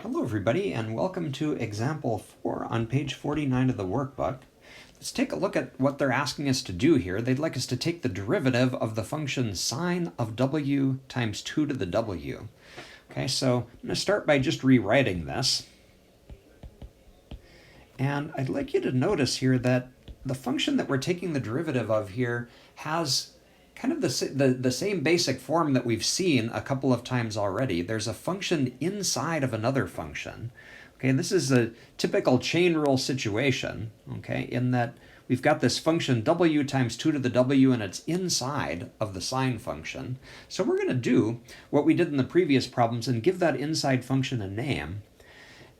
Hello everybody and welcome to example 4 on page 49 of the workbook. Let's take a look at what they're asking us to do here. They'd like us to take the derivative of the function sine of w times 2 to the w. Okay, so I'm going to start by just rewriting this. And I'd like you to notice here that the function that we're taking the derivative of here has kind of the same basic form that we've seen a couple of times already. There's a function inside of another function. Okay, this is a typical chain rule situation, okay, in that we've got this function w times 2 to the w and it's inside of the sine function. So we're going to do what we did in the previous problems and give that inside function a name.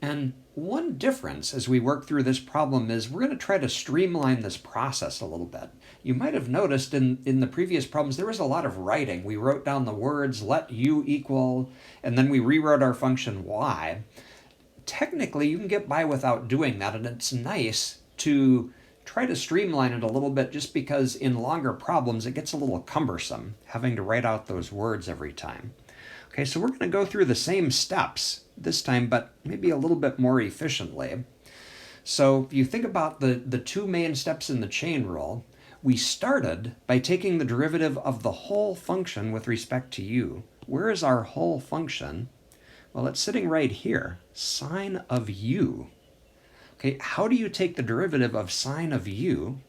And one difference as we work through this problem is we're going to try to streamline this process a little bit. You might have noticed in the previous problems there was a lot of writing. We wrote down the words let u equal, and then we rewrote our function y. Technically, you can get by without doing that, and it's nice to try to streamline it a little bit just because in longer problems it gets a little cumbersome having to write out those words every time. Okay, so we're going to go through the same steps this time, but maybe a little bit more efficiently. So if you think about the two main steps in the chain rule, we started by taking the derivative of the whole function with respect to u. Where is our whole function? Well, it's sitting right here, sine of u. Okay, how do you take the derivative of sine of u?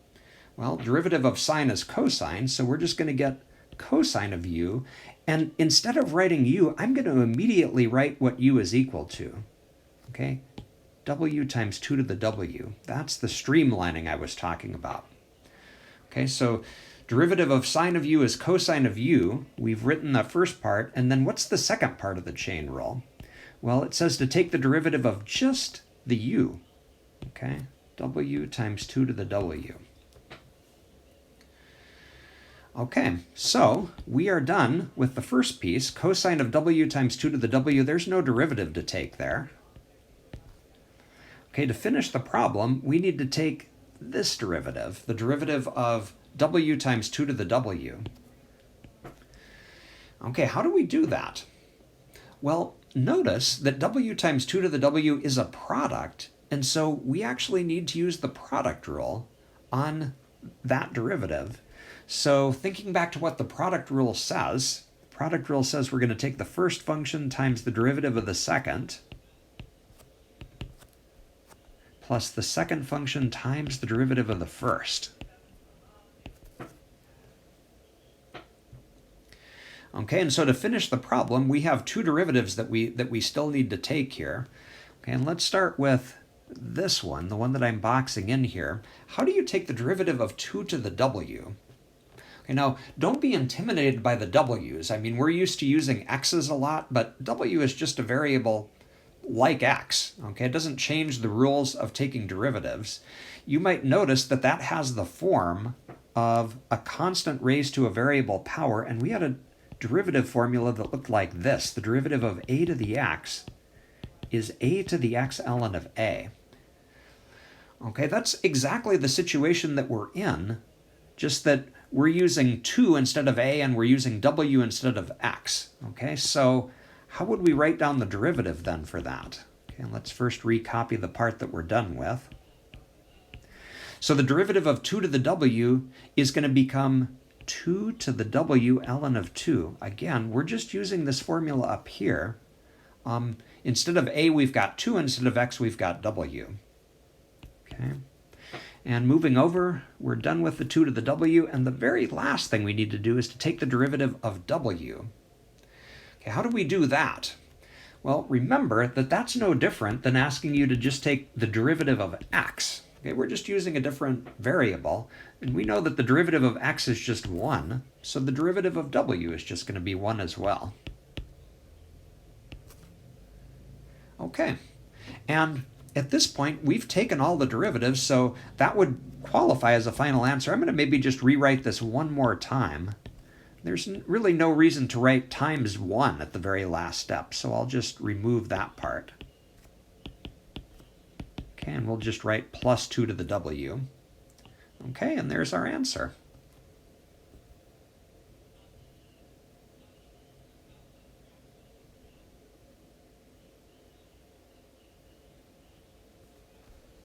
Well, derivative of sine is cosine, so we're just going to get cosine of u, and instead of writing u, I'm going to immediately write what u is equal to. Okay, w times 2 to the w. That's the streamlining I was talking about. Okay, so derivative of sine of u is cosine of u. We've written the first part, and then what's the second part of the chain rule? Well, it says to take the derivative of just the u. Okay, w times 2 to the w. Okay, so we are done with the first piece. Cosine of w times 2 to the w, there's no derivative to take there. Okay, to finish the problem, we need to take this derivative, the derivative of w times 2 to the w. Okay, how do we do that? Well, notice that w times 2 to the w is a product, and so we actually need to use the product rule on that derivative. So thinking back to what the product rule says we're going to take the first function times the derivative of the second, plus the second function times the derivative of the first. Okay, and so to finish the problem, we have two derivatives that we still need to take here. Okay, and let's start with this one, the one that I'm boxing in here. How do you take the derivative of 2 to the w? Okay, now, don't be intimidated by the w's. I mean, we're used to using x's a lot, but w is just a variable like x. Okay, it doesn't change the rules of taking derivatives. You might notice that that has the form of a constant raised to a variable power, and we had a derivative formula that looked like this. The derivative of a to the x is a to the x ln of a. Okay, that's exactly the situation that we're in, just that we're using 2 instead of a and we're using w instead of x. Okay, so how would we write down the derivative then for that? Okay, let's first recopy the part that we're done with. So the derivative of 2 to the w is going to become 2 to the w ln of 2. Again, we're just using this formula up here. Instead of a, we've got 2. Instead of x, we've got w. Okay. And moving over, we're done with the 2 to the w, and the very last thing we need to do is to take the derivative of w. Okay, how do we do that? Well, remember that that's no different than asking you to just take the derivative of x. Okay, we're just using a different variable, and we know that the derivative of x is just 1, so the derivative of w is just going to be 1 as well. Okay, and at this point, we've taken all the derivatives, so that would qualify as a final answer. I'm going to maybe just rewrite this one more time. There's really no reason to write times 1 at the very last step, so I'll just remove that part. Okay, and we'll just write plus 2 to the w. Okay, and there's our answer.